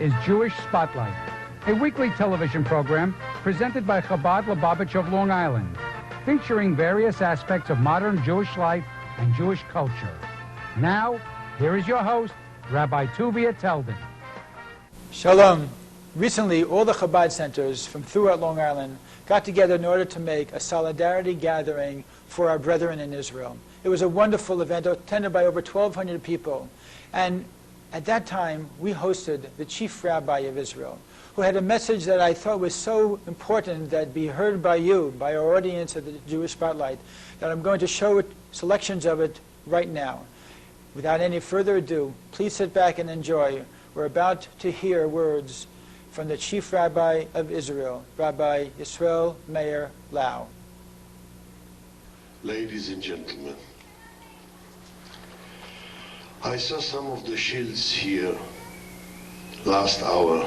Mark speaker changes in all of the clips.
Speaker 1: is Jewish Spotlight, a weekly television program presented by Chabad Lubavitch of Long Island, featuring various aspects of modern Jewish life and Jewish culture. Now, here is your host, Rabbi Tuvia Teldin.
Speaker 2: Shalom. Recently, all the Chabad centers from throughout Long Island got together in order to make a solidarity gathering for our brethren in Israel. It was a wonderful event attended by over 1,200 people. And at that time, we hosted the chief rabbi of Israel, who had a message that I thought was so important that be heard by you, by our audience at the Jewish Spotlight, that I'm going to show selections of it right now. Without any further ado, please sit back and enjoy. We're about to hear words from the chief rabbi of Israel, Rabbi Yisrael Meir Lau.
Speaker 3: Ladies and gentlemen, I saw some of the shields here last hour.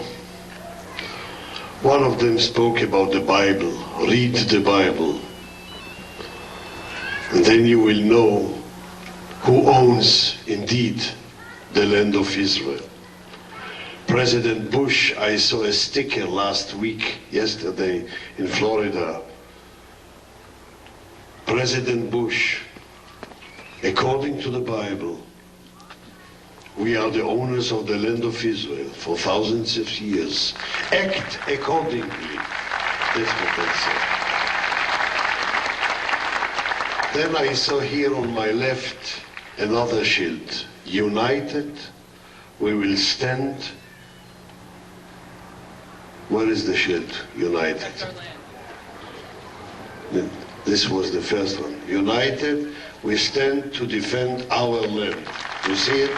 Speaker 3: One of them spoke about the Bible. Read the Bible, and then you will know who owns indeed the land of Israel. President Bush, I saw a sticker yesterday in Florida. President Bush, according to the Bible, we are the owners of the land of Israel for thousands of years. Act accordingly. That's what I said. Then I saw here on my left another shield. United, we will stand. Where is the shield? United.
Speaker 2: That's our land.
Speaker 3: This was the first one. United, we stand to defend our land. You see it?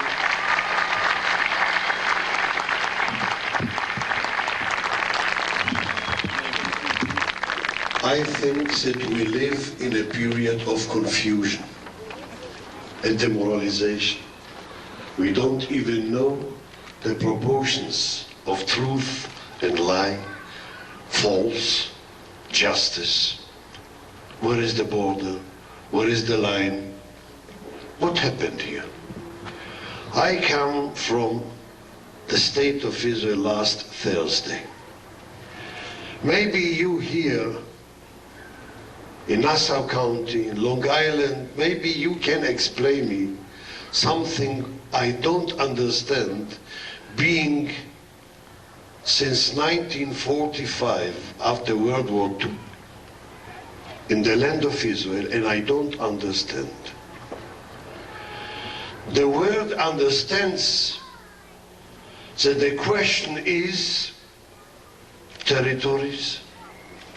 Speaker 3: I think that we live in a period of confusion and demoralization. We don't even know the proportions of truth and lie, false, justice. Where is the border? Where is the line? What happened here? I come from the state of Israel last Thursday. Maybe you here in Nassau County, in Long Island, maybe you can explain me something I don't understand, being since 1945, after World War II, in the land of Israel, and I don't understand. The world understands that the question is territories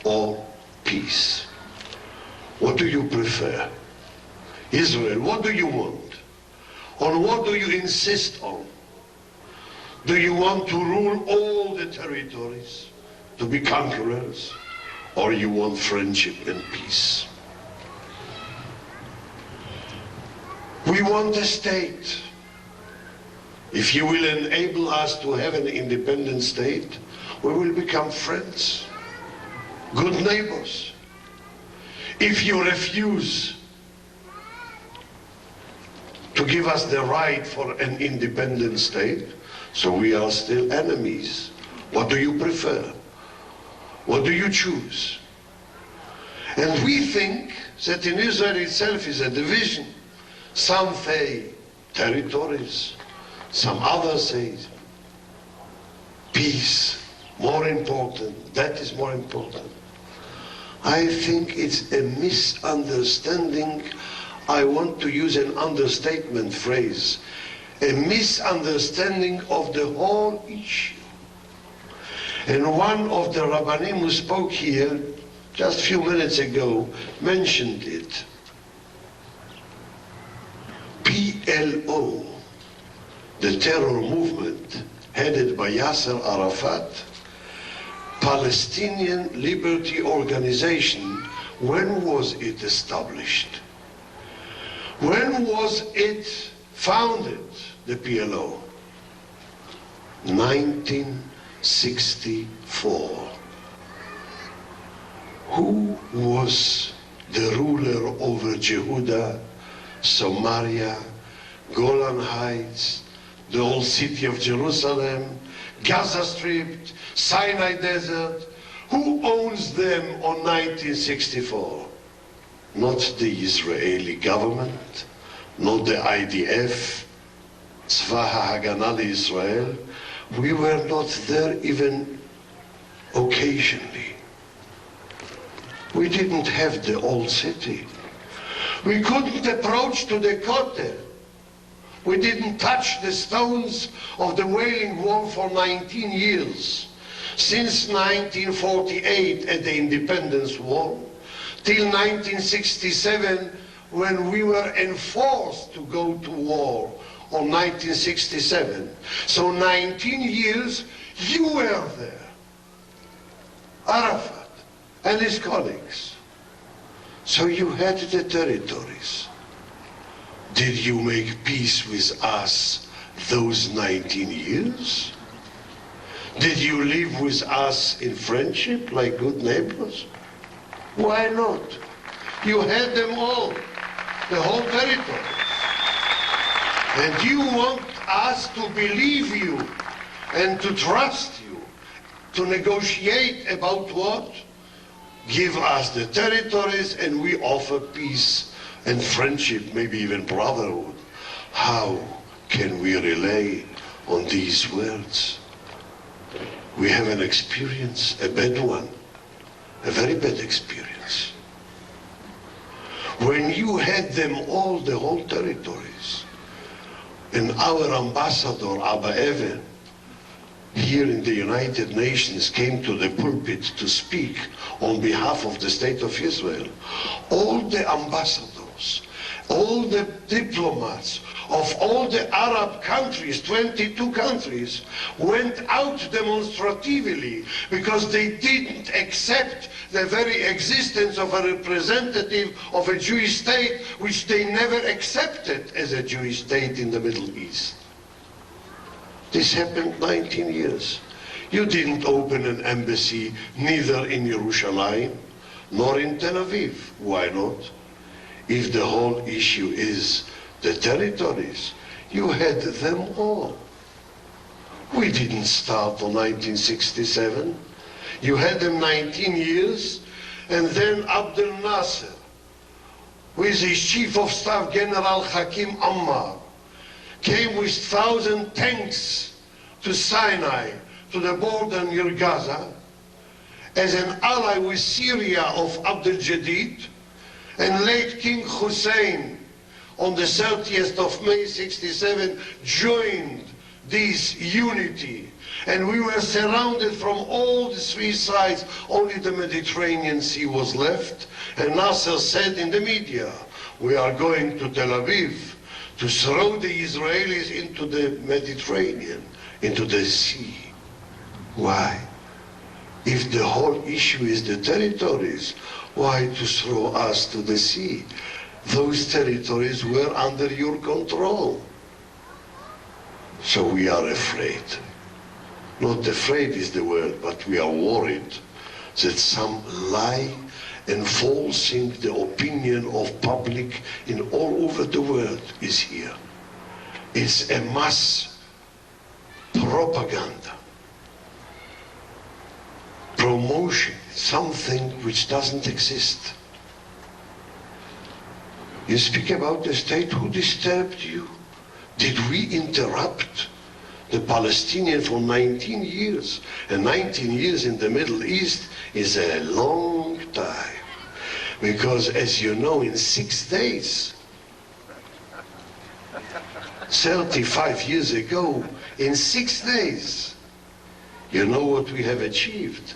Speaker 3: or peace. What do you prefer? Israel, what do you want? On what do you insist on? Do you want to rule all the territories, to be conquerors, or you want friendship and peace? We want a state. If you will enable us to have an independent state, we will become friends, good neighbors. If you refuse to give us the right for an independent state, so we are still enemies. What do you prefer? What do you choose? And we think that in Israel itself is a division. Some say territories, some others say peace, more important, that is more important. I think it's a misunderstanding. I want to use an understatement phrase. A misunderstanding of the whole issue. And one of the Rabbanim who spoke here just a few minutes ago mentioned it. PLO, the terror movement headed by Yasser Arafat, Palestinian Liberty Organization, when was it established? When was it founded, the PLO? 1964. Who was the ruler over Jehuda, Samaria, Golan Heights, the old city of Jerusalem, Gaza Strip, Sinai Desert. Who owns them on 1964? Not the Israeli government, not the IDF, Tzva HaHagana Israel. We were not there even occasionally. We didn't have the old city. We couldn't approach to the Kotel. We didn't touch the stones of the Wailing Wall for 19 years. Since 1948 at the Independence War, till 1967 when we were enforced to go to war on 1967. So 19 years you were there. Arafat and his colleagues. So you had the territories. Did you make peace with us those 19 years? Did you live with us in friendship like good neighbors? Why not? You had them all, the whole territory. And you want us to believe you and to trust you, to negotiate about what? Give us the territories and we offer peace and friendship, maybe even brotherhood. How can we rely on these words? We have an experience, a bad one, a very bad experience. When you had them all, the whole territories, and our ambassador, Abba Evan, here in the United Nations came to the pulpit to speak on behalf of the State of Israel, all the ambassadors, all the diplomats of all the Arab countries, 22 countries, went out demonstratively because they didn't accept the very existence of a representative of a Jewish state, which they never accepted as a Jewish state in the Middle East. This happened 19 years. You didn't open an embassy neither in Jerusalem nor in Tel Aviv. Why not? If the whole issue is the territories, you had them all. We didn't start on 1967. You had them 19 years, and then Abdel Nasser, with his chief of staff, General Hakim Ammar, came with 1,000 tanks to Sinai, to the border near Gaza, as an ally with Syria of Abdel Jadid, and late King Hussein on the 30th of May 67 joined this unity, and we were surrounded from all the three sides. Only the Mediterranean Sea was left, and Nasser said in the media, we are going to Tel Aviv to throw the Israelis into the Mediterranean, into the sea. Why? If the whole issue is the territories, why to throw us to the sea? Those territories were under your control. So we are afraid. Not afraid is the word, but we are worried that some lie enforcing the opinion of public in all over the world is here. It's a mass propaganda, promotion, something which doesn't exist. You speak about the state. Who disturbed you? Did we interrupt the Palestinians for 19 years? And 19 years in the Middle East is a long time. Because as you know, in 6 days, 35 years ago, in 6 days, you know what we have achieved?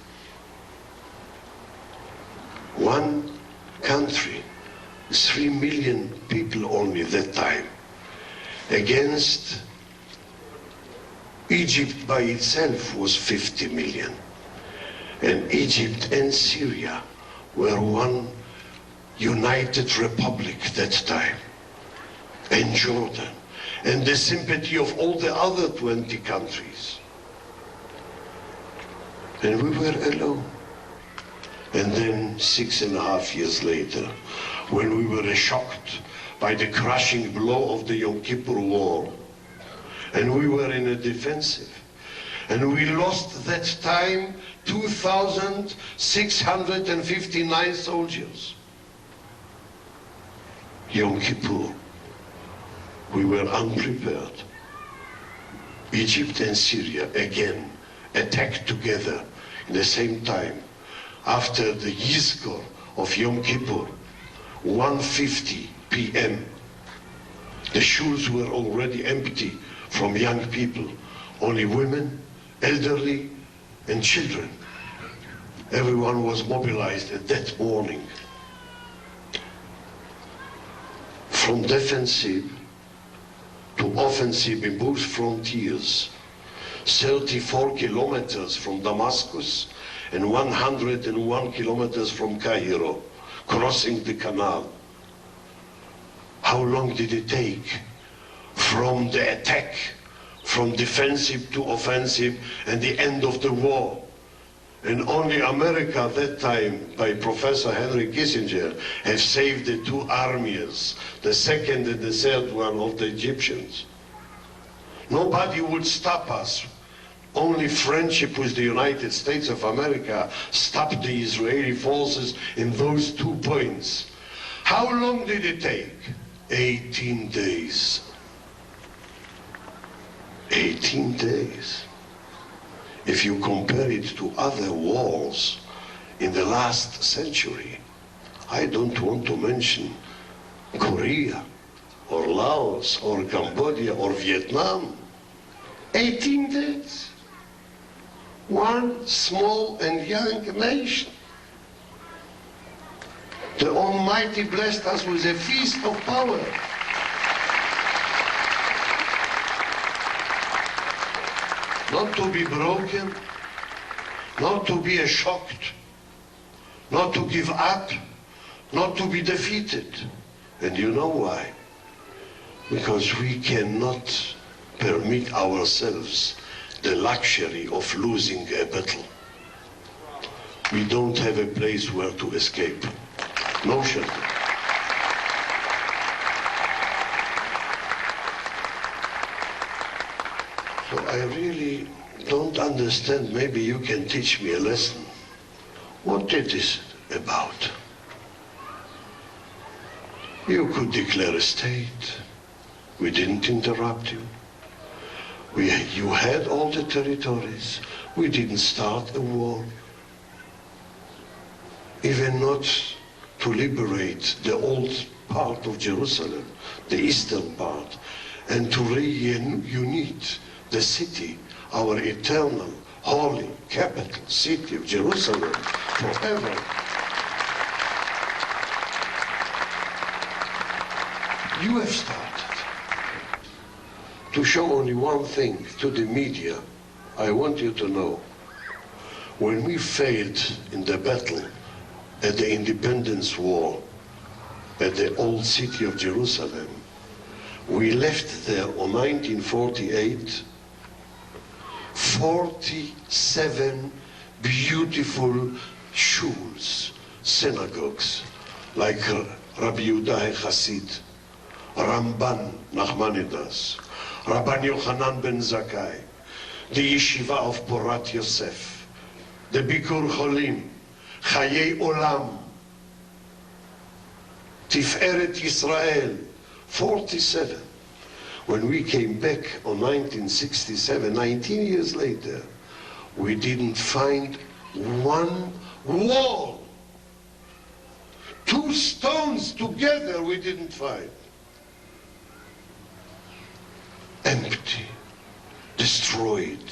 Speaker 3: One country, 3 million people only that time, against Egypt by itself was 50 million. And Egypt and Syria were one united republic that time. And Jordan. And the sympathy of all the other 20 countries. And we were alone. And then 6.5 years later, when we were shocked by the crushing blow of the Yom Kippur War, and we were in a defensive, And we lost that time 2,659 soldiers. Yom Kippur, we were unprepared. Egypt and Syria again attacked together in the same time. After the Yizkor of Yom Kippur, 1:50 p.m., the shuls were already empty from young people, only women, elderly, and children. Everyone was mobilized at that morning. From defensive to offensive in both frontiers, 34 kilometers from Damascus and 101 kilometers from Cairo, crossing the canal. How long did it take from the attack, from defensive to offensive, and the end of the war? And only America at that time, by Professor Henry Kissinger, have saved the two armies, the second and the third one of the Egyptians. Nobody would stop us. Only friendship with the United States of America stopped the Israeli forces in those 2 points. How long did it take? 18 days. 18 days. If you compare it to other wars in the last century, I don't want to mention Korea or Laos or Cambodia or Vietnam. 18 days. One small and young nation. The Almighty blessed us with a feast of power. Not to be broken, not to be shocked, not to give up, not to be defeated. And you know why? Because we cannot permit ourselves the luxury of losing a battle. We don't have a place where to escape. No shelter. So I really don't understand. Maybe you can teach me a lesson. What is this about? You could declare a state. We didn't interrupt you. You had all the territories. We didn't start a war. Even not to liberate the old part of Jerusalem, the eastern part, and to reunite the city, our eternal, holy, capital city of Jerusalem, forever. You have started. To show only one thing to the media, I want you to know, when we failed in the battle at the Independence War at the old city of Jerusalem, we left there on 1948 47 beautiful shuls, synagogues, like Rabbi Yehuda Chassid, Ramban Nachmanidas, Rabban Yochanan ben Zakkai, the yeshiva of Porat Yosef, the Bikur Cholim, Chayei Olam, Tiferet Yisrael, 47. When we came back on 1967, 19 years later, we didn't find one wall. 2 stones together we didn't find. Empty, destroyed.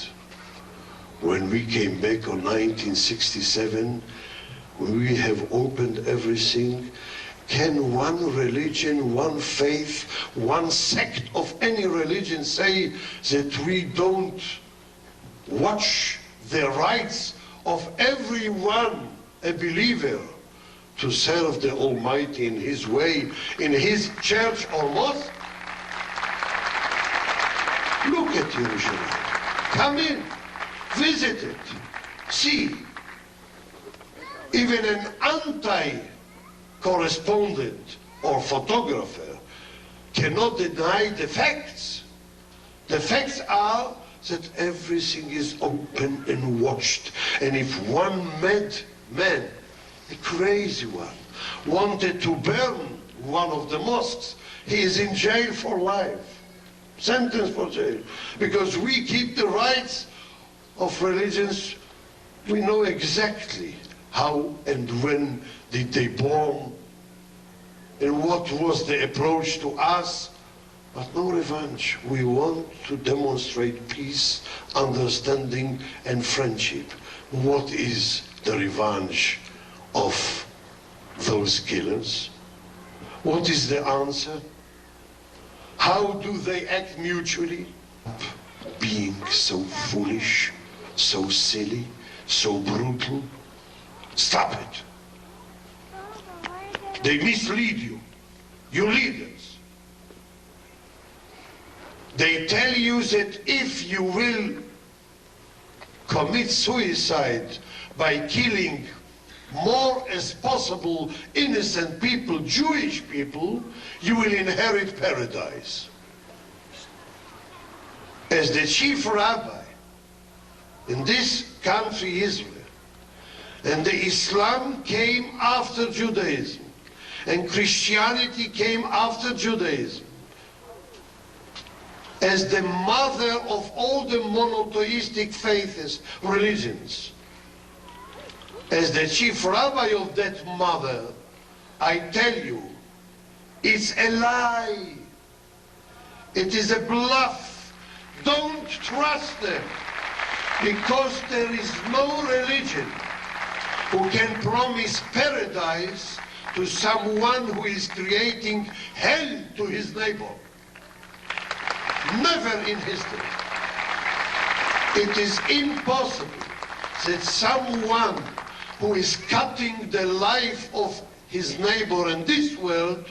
Speaker 3: When we came back on 1967, we have opened everything. Can one religion, one faith, one sect of any religion say that we don't watch the rights of everyone, a believer, to serve the Almighty in His way, in His church or mosque? Look at Jerusalem. Come in, visit it, see. Even an anti-correspondent or photographer cannot deny the facts. The facts are that everything is open and watched. And if one mad man, a crazy one, wanted to burn one of the mosques, he is in jail for life, sentenced for jail. Because we keep the rights of religions, we know exactly how and when did they born, and what was the approach to us. But no revenge. We want to demonstrate peace, understanding, and friendship. What is the revenge of those killers? What is the answer? How do they act mutually? Being so foolish, so silly, so brutal. Stop it. They mislead you, your leaders. They tell you that if you will commit suicide by killing more as possible innocent people, Jewish people, you will inherit paradise. As the chief rabbi in this country, Israel, and the Islam came after Judaism, and Christianity came after Judaism, as the mother of all the monotheistic faiths, religions, as the chief rabbi of that mother, I tell you, it's a lie. It is a bluff. Don't trust them, because there is no religion who can promise paradise to someone who is creating hell to his neighbor. Never in history. It is impossible that someone who is cutting the life of his neighbor in this world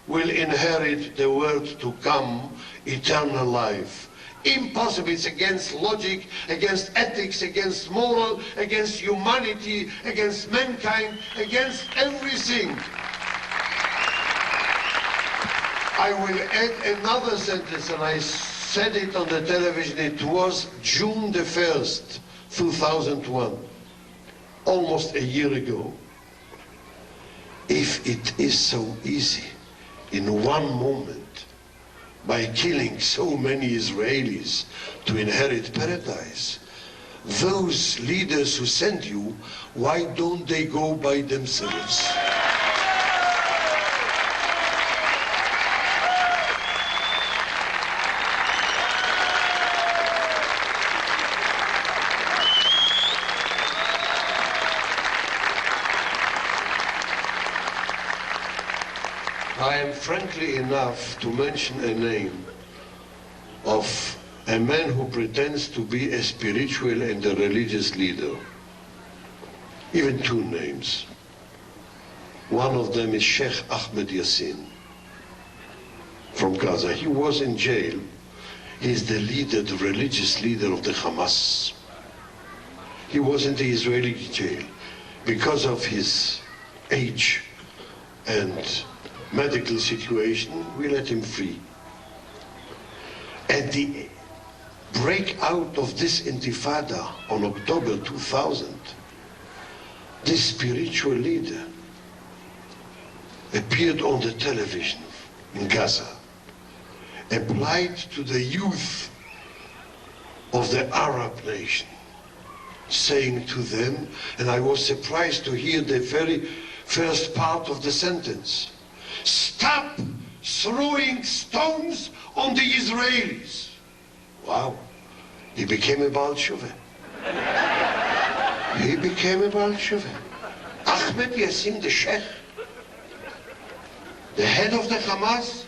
Speaker 3: will inherit the world to come, eternal life. Impossible. It's against logic, against ethics, against moral, against humanity, against mankind, against everything. I will add another sentence, and I said it on the television. It was June the 1st, 2001, almost a year ago. If it is so easy in one moment, by killing so many Israelis, to inherit paradise, those leaders who send you, why don't they go by themselves? I am frankly enough to mention a name of a man who pretends to be a spiritual and a religious leader. Even two names. One of them is Sheikh Ahmed Yassin from Gaza. He was in jail. He is the leader, the religious leader of the Hamas. He was in the Israeli jail. Because of his age and medical situation, we let him free. At the breakout of this intifada on October 2000, this spiritual leader appeared on the television in Gaza, applied to the youth of the Arab nation, saying to them, and I was surprised to hear the very first part of the sentence, "Stop throwing stones on the Israelis." Wow, he became a Baal Tshuva. He became a Baal Tshuva. Ahmed Yassin, the Sheikh, the head of the Hamas,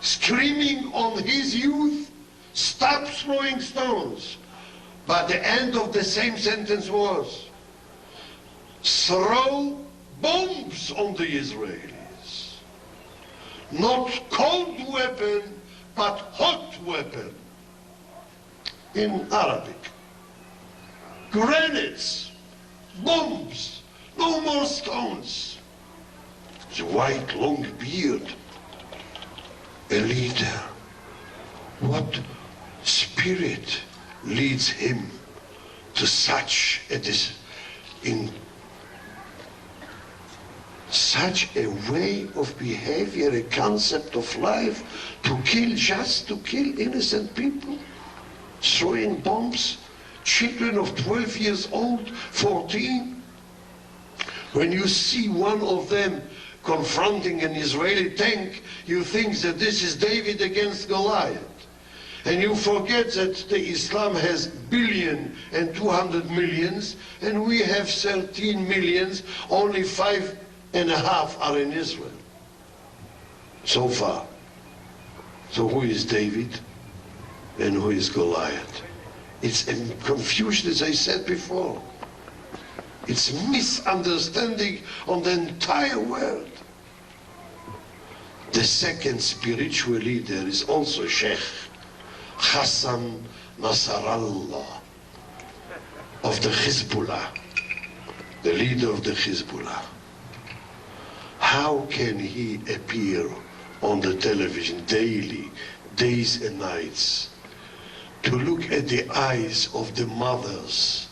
Speaker 3: screaming on his youth, "Stop throwing stones." But the end of the same sentence was, "Throw bombs on the Israelis." Not cold weapon, but hot weapon. In Arabic. Grenades, bombs, no more stones. The white long beard, a leader. What spirit leads him to such a way of behavior, a concept of life, to kill, just to kill innocent people, throwing bombs, children of 12 years old, 14. When you see one of them confronting an Israeli tank, you think that this is David against Goliath. And you forget that the Islam has 1,200 million, and we have 13 million, only 5.5 are in Israel. So far. So who is David and who is Goliath? It's a confusion, as I said before. It's misunderstanding on the entire world. The second spiritual leader is also Sheikh Hassan Nasrallah of the Hezbollah, the leader of the Hezbollah. How can he appear on the television daily, days and nights, to look at the eyes of the mothers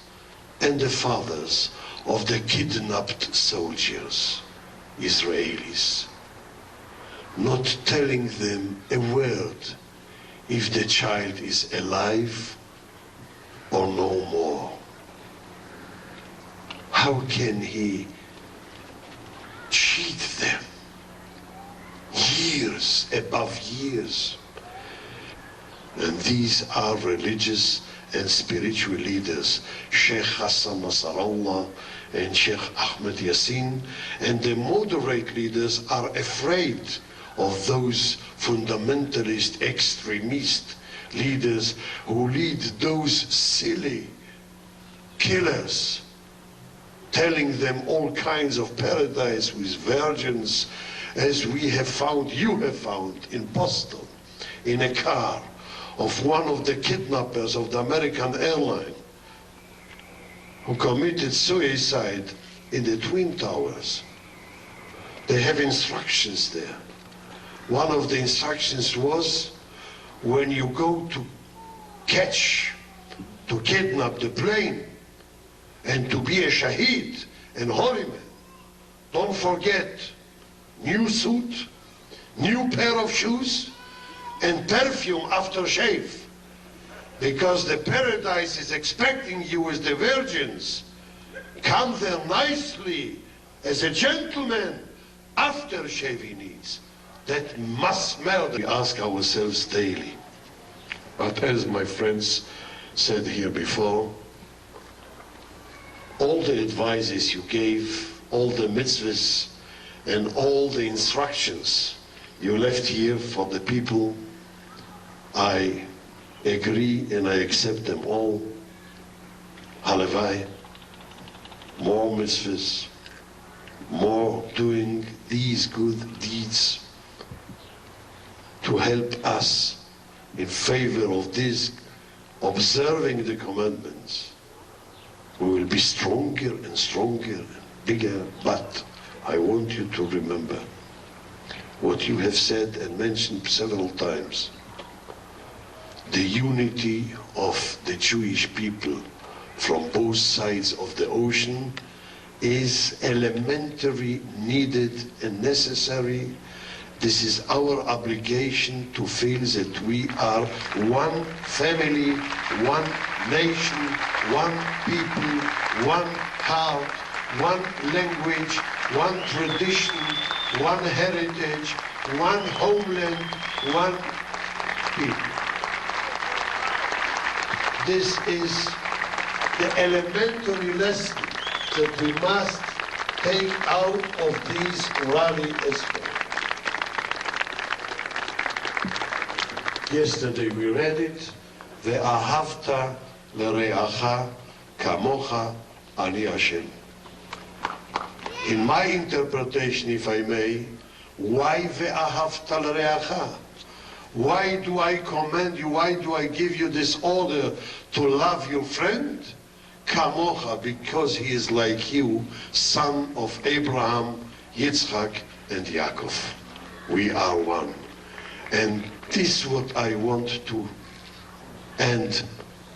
Speaker 3: and the fathers of the kidnapped soldiers, Israelis, not telling them a word if the child is alive or no more? How can he cheat them years above years? And these are religious and spiritual leaders, Sheikh Hassan Nasrallah and Sheikh Ahmed Yassin, and the moderate leaders are afraid of those fundamentalist, extremist leaders who lead those silly killers, telling them all kinds of paradise with virgins, as we have found, you have found in Boston, in a car of one of the kidnappers of the American airline who committed suicide in the Twin Towers. They have instructions there. One of the instructions was, when you go to kidnap the plane and to be a shaheed and holy man, don't forget new suit, new pair of shoes, and perfume after shave, because the paradise is expecting you as the virgins. Come there nicely as a gentleman after shaving needs. That must smell. We ask ourselves daily. But as my friends said here before, all the advices you gave, all the mitzvahs, and all the instructions you left here for the people, I agree and I accept them all. Halavai, more mitzvahs, more doing these good deeds to help us in favor of this, observing the commandments. We will be stronger and stronger and bigger, but I want you to remember what you have said and mentioned several times. The unity of the Jewish people from both sides of the ocean is elementary, needed and necessary. This is our obligation to feel that we are one family, one nation, one people, one heart, one language, one tradition, one heritage, one homeland, one people. This is the elementary lesson that we must take out of these rally aspects. Yesterday we read it, Ve'ahavta l're'acha kamocha ani Hashem. In my interpretation, if I may, why Ve'ahavta l're'acha? Why do I command you, why do I give you this order to love your friend? Kamocha, because he is like you, son of Abraham, Yitzchak, and Yaakov. We are one. And this is what I want to end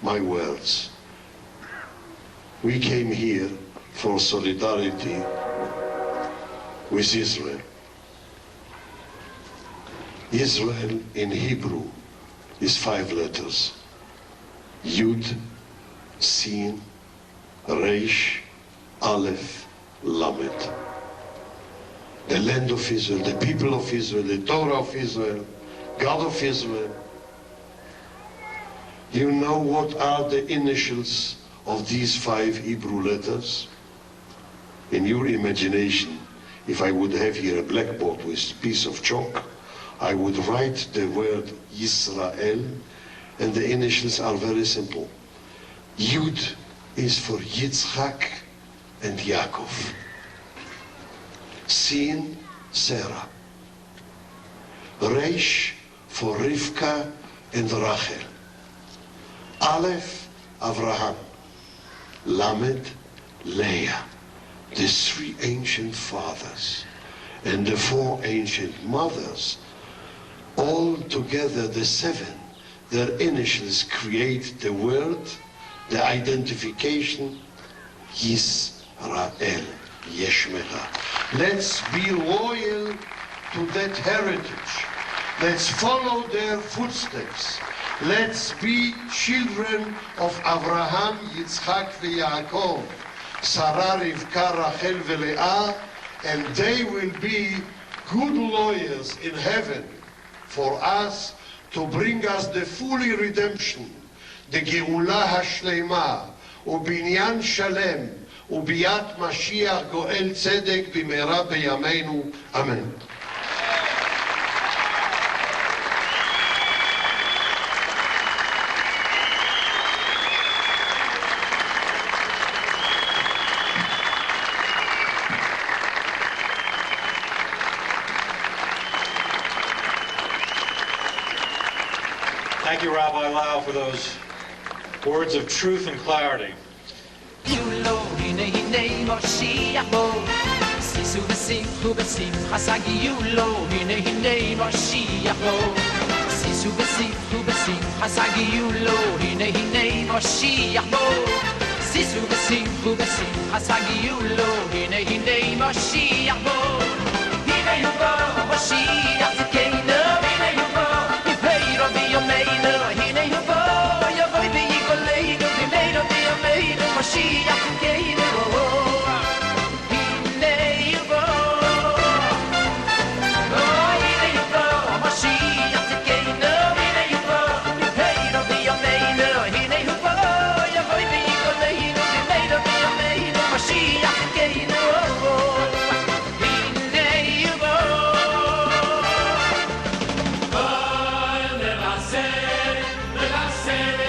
Speaker 3: my words. We came here for solidarity with Israel. Israel in Hebrew is 5 letters. Yud, Sin, Reish, Aleph, Lamed. The land of Israel, the people of Israel, the Torah of Israel, God of Israel. You know what are the initials of these 5 Hebrew letters? In your imagination, if I would have here a blackboard with a piece of chalk, I would write the word Yisrael, and the initials are very simple. Yud is for Yitzchak and Yaakov. Sin, Sarah. Reish for Rivka and Rachel. Aleph, Avraham. Lamed, Leah. The 3 ancient fathers and the 4 ancient mothers, all together the 7, their initials create the word, the identification, Yisrael, Yeshmecha. Let's be loyal to that heritage. Let's follow their footsteps. Let's be children of Avraham, Yitzchak, Yaakov, Sarah, Rivka, Rachel, Leah, and they will be good lawyers in heaven for us to bring us the fully redemption, the Geula HaShleima, ובניין שלם, וביאת משיח גואל צדק במהרה בימינו, אמן.
Speaker 4: Thank you, Rabbi Lau, for those words of truth and clarity.
Speaker 5: Say